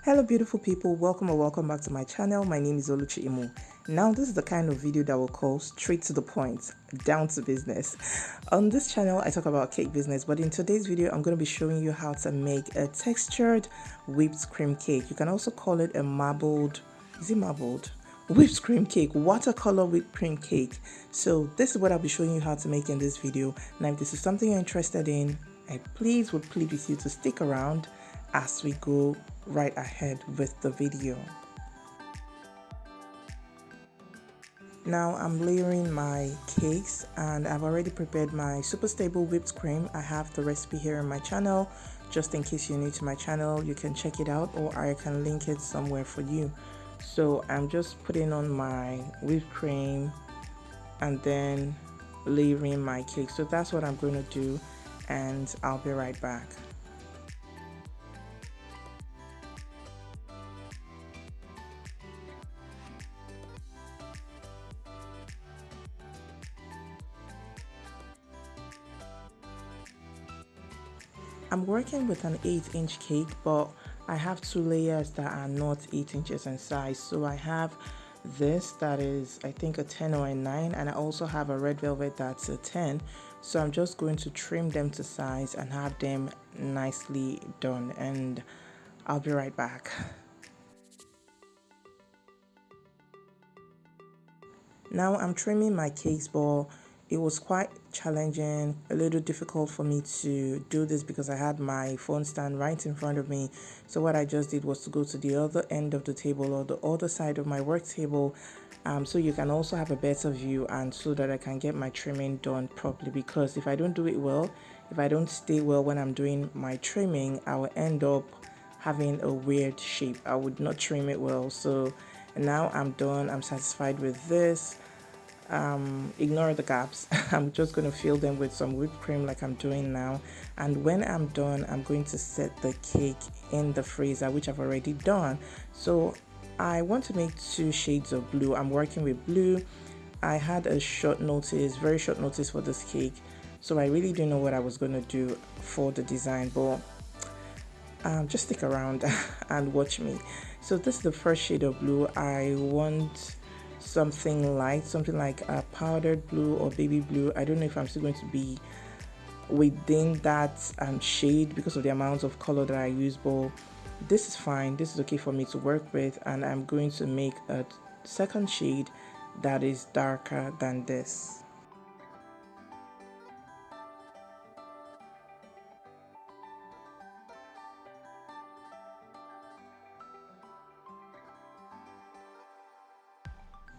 Hello beautiful people, welcome or welcome back to my channel. My name is Oluchi Imo. Now this is the kind of video that will call straight to the point, down to business. On this channel I talk about cake business, but in today's video I'm going to be showing you how to make a textured whipped cream cake. You can also call it a marbled, is it marbled? Whipped cream cake, watercolor whipped cream cake. So this is what I'll be showing you how to make in this video. Now if this is something you're interested in, I would plead with you to stick around as we go right ahead with the video. Now I'm layering my cakes and I've already prepared my super stable whipped cream. I have the recipe here on my channel. Just in case you're new to my channel, you can check it out or I can link it somewhere for you. So I'm just putting on my whipped cream and then layering my cake. So that's what I'm going to do and I'll be right back. I'm working with an 8-inch cake, but I have two layers that are not 8 inches in size. So I have this that is I think a 10 or a 9, and I also have a red velvet that's a 10. So I'm just going to trim them to size and have them nicely done, and I'll be right back. Now I'm trimming my cakes, but it was quite challenging, a little difficult for me to do this because I had my phone stand right in front of me. So what I just did was to go to the other end of the table or the other side of my work table, so you can also have a better view and so that I can get my trimming done properly, because if I don't do it well, if I don't stay well when I'm doing my trimming, I will end up having a weird shape. I would not trim it well. So now I'm done. I'm satisfied with this. Ignore the gaps. I'm just going to fill them with some whipped cream like I'm doing now, and when I'm done I'm going to set the cake in the freezer, which I've already done. So I want to make 2 shades of blue. I'm working with blue. I had a very short notice for this cake, so I really didn't know what I was going to do for the design, but just stick around and watch me. So this is the first shade of blue. I want something light, something like a powdered blue or baby blue. I don't know if I'm still going to be within that shade because of the amount of color that I use, but this is fine. This is okay for me to work with, and I'm going to make a second shade that is darker than this.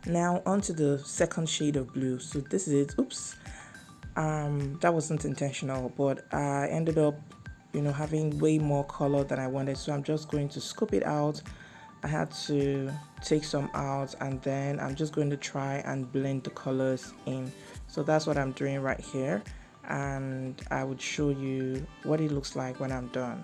Now onto the second shade of blue. So this is it. Oops, that wasn't intentional, but I ended up having way more color than I wanted, so I'm just going to scoop it out. I had to take some out, and then I'm just going to try and blend the colors in. So that's what I'm doing right here, and I would show you what it looks like when I'm done.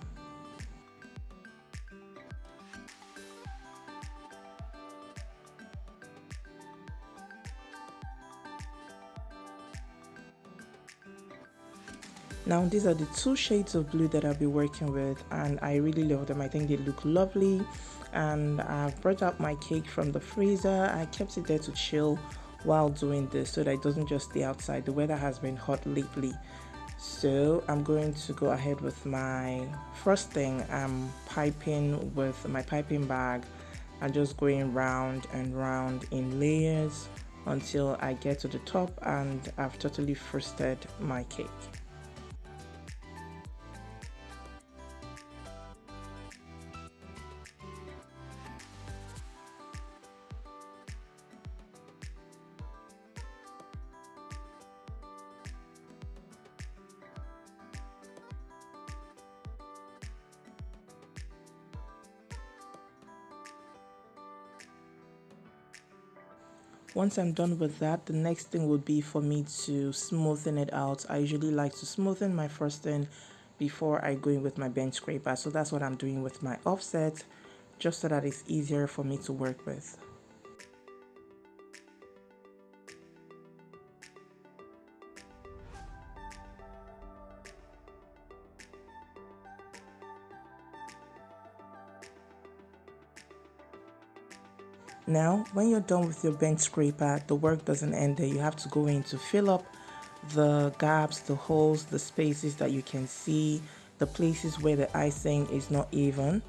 Now these are the 2 shades of blue that I'll be working with, and I really love them. I think they look lovely, and I've brought out my cake from the freezer. I kept it there to chill while doing this so that it doesn't just stay outside. The weather has been hot lately, so I'm going to go ahead with my first thing. I'm piping with my piping bag and just going round and round in layers until I get to the top and I've totally frosted my cake. Once I'm done with that, the next thing would be for me to smoothen it out. I usually like to smoothen my frosting before I go in with my bench scraper. So that's what I'm doing with my offset, just so that it's easier for me to work with. Now, when you're done with your bench scraper, the work doesn't end there. You have to go in to fill up the gaps, the holes, the spaces that you can see, the places where the icing is not even.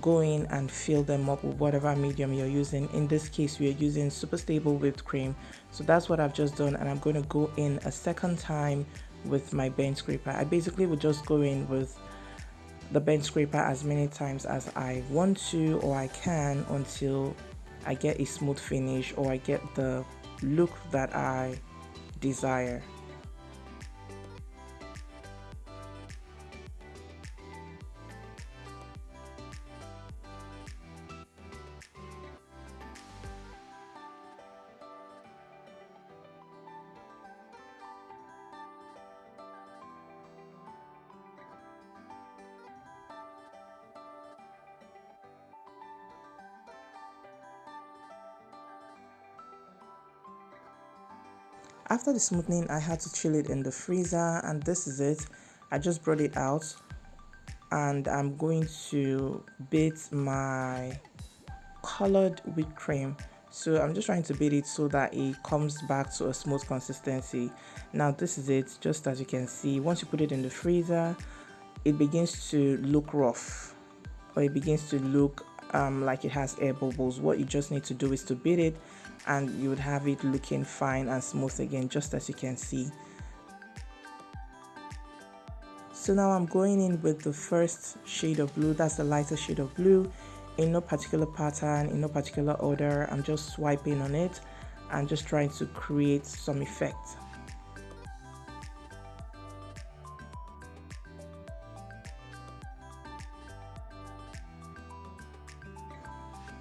Go in and fill them up with whatever medium you're using. In this case, we are using super stable whipped cream. So that's what I've just done, and I'm going to go in a second time with my bench scraper. I basically would just go in with the bench scraper as many times as I want to or I can until I get a smooth finish or I get the look that I desire. After the smoothing, I had to chill it in the freezer, and this is it. I just brought it out and I'm going to beat my colored whipped cream. So I'm just trying to beat it so that it comes back to a smooth consistency. Now this is it, just as you can see. Once you put it in the freezer, it begins to look rough, or it begins to look like it has air bubbles. What you just need to do is to beat it and you would have it looking fine and smooth again, just as you can see. So now I'm going in with the first shade of blue. That's the lighter shade of blue, in no particular pattern, in no particular order. I'm just swiping on it and just trying to create some effect.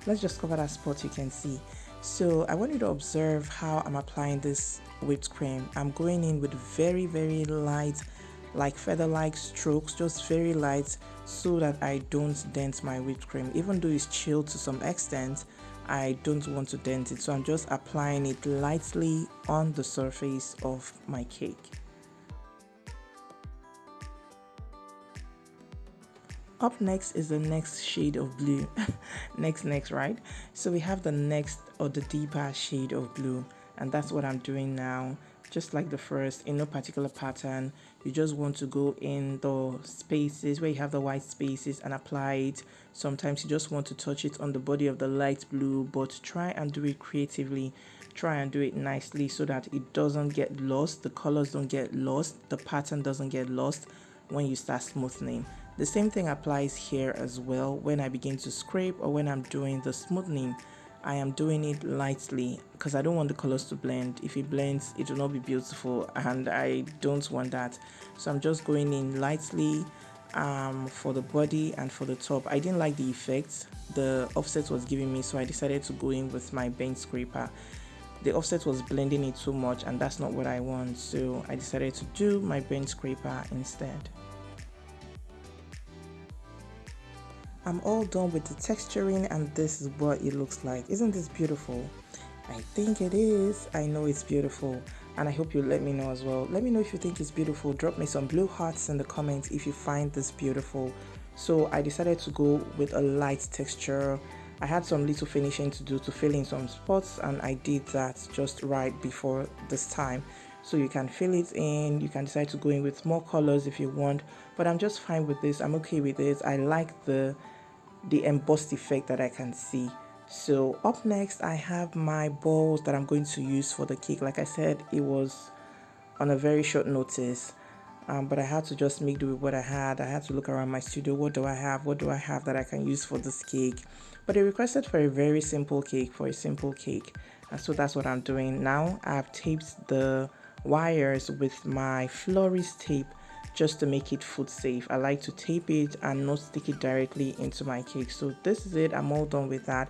Let's just cover that spot you can see. So I want you to observe how I'm applying this whipped cream. I'm going in with very light, like feather-like strokes, just very light, so that I don't dent my whipped cream. Even though it's chilled to some extent, I don't want to dent it, so I'm just applying it lightly on the surface of my cake. Up next is the next shade of blue. next, right? So we have the next or the deeper shade of blue, and that's what I'm doing now. Just like the first, in no particular pattern, you just want to go in the spaces where you have the white spaces and apply it. Sometimes you just want to touch it on the body of the light blue, but try and do it creatively. Try and do it nicely so that it doesn't get lost, the colors don't get lost, the pattern doesn't get lost when you start smoothing. The same thing applies here as well. When I begin to scrape or when I'm doing the smoothing, I am doing it lightly because I don't want the colors to blend. If it blends, it will not be beautiful, and I don't want that. So I'm just going in lightly for the body and for the top. I didn't like the effect the offset was giving me, so I decided to go in with my bench scraper. The offset was blending it too much, and that's not what I want, so I decided to do my bench scraper instead. I'm all done with the texturing, and this is what it looks like. Isn't this beautiful? I think it is. I know it's beautiful, and I hope you let me know as well. Let me know if you think it's beautiful. Drop me some blue hearts in the comments if you find this beautiful. So I decided to go with a light texture. I had some little finishing to do to fill in some spots, and I did that just right before this time. So you can fill it in, you can decide to go in with more colors if you want, but I'm just fine with this. I'm okay with it. I like the embossed effect that I can see. So up next, I have my balls that I'm going to use for the cake. Like I said, it was on a very short notice, but I had to just make do with what I had. I had to look around my studio. What do I have? What do I have that I can use for this cake? But they requested for a very simple cake, and so that's what I'm doing now. I've taped the wires with my florist tape just to make it food safe. I like to tape it and not stick it directly into my cake. So this is it. I'm all done with that.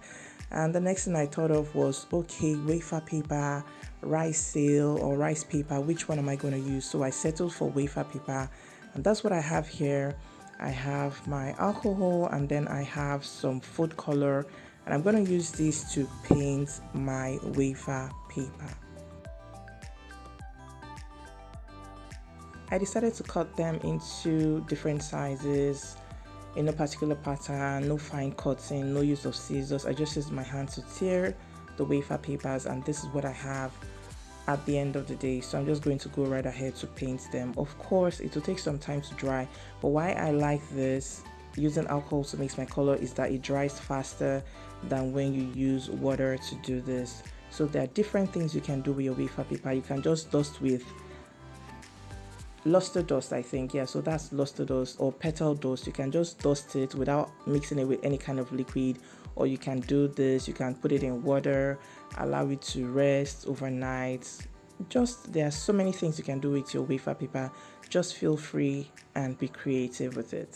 And the next thing I thought of was, okay, wafer paper, rice seal or rice paper, which one am I going to use? So I settled for wafer paper, and that's what I have here. I have my alcohol, and then I have some food color, and I'm going to use this to paint my wafer paper. I decided to cut them into different sizes in no particular pattern, no fine cutting, no use of scissors. I just used my hand to tear the wafer papers, and this is what I have at the end of the day. So I'm just going to go right ahead to paint them. Of course, it will take some time to dry, but why I like this using alcohol to mix my color is that it dries faster than when you use water to do this. So there are different things you can do with your wafer paper. You can just dust with luster dust, I think. Yeah, so that's luster dust or petal dust. You can just dust it without mixing it with any kind of liquid, or you can do this, you can put it in water, allow it to rest overnight. Just, there are so many things you can do with your wafer paper. Just feel free and be creative with it.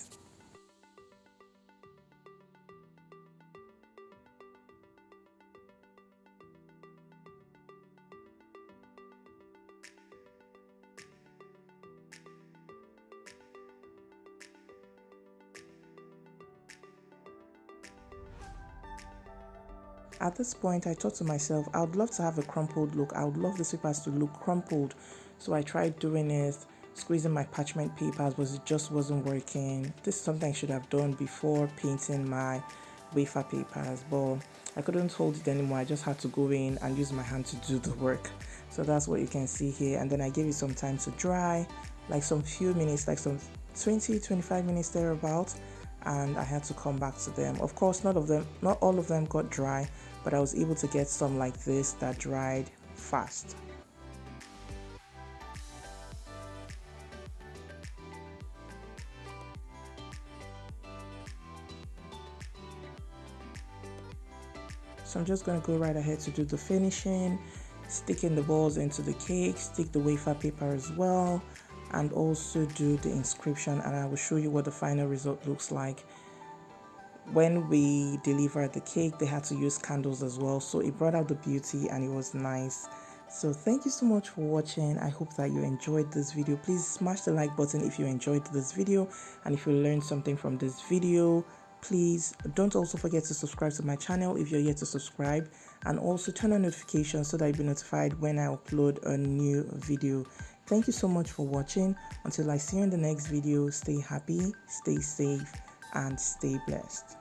At this point, I thought to myself, I would love to have a crumpled look. I would love the papers to look crumpled. So I tried doing it, squeezing my parchment papers, but it just wasn't working. This is something I should have done before painting my wafer papers, but I couldn't hold it anymore. I just had to go in and use my hand to do the work. So that's what you can see here. And then I gave it some time to dry, like some few minutes, like some 20-25 minutes thereabout, and I had to come back to them. Of course, not all of them got dry, but I was able to get some like this that dried fast. So I'm just going to go right ahead to do the finishing, sticking the balls into the cake, stick the wafer paper as well, and also do the inscription, and I will show you what the final result looks like. When we delivered the cake, they had to use candles as well, so it brought out the beauty and it was nice. So thank you so much for watching. I hope that you enjoyed this video. Please smash the like button if you enjoyed this video, and if you learned something from this video. Please don't also forget to subscribe to my channel if you're yet to subscribe, and also turn on notifications so that you'll be notified when I upload a new video. Thank you so much for watching. Until I see you in the next video, stay happy, stay safe, and stay blessed.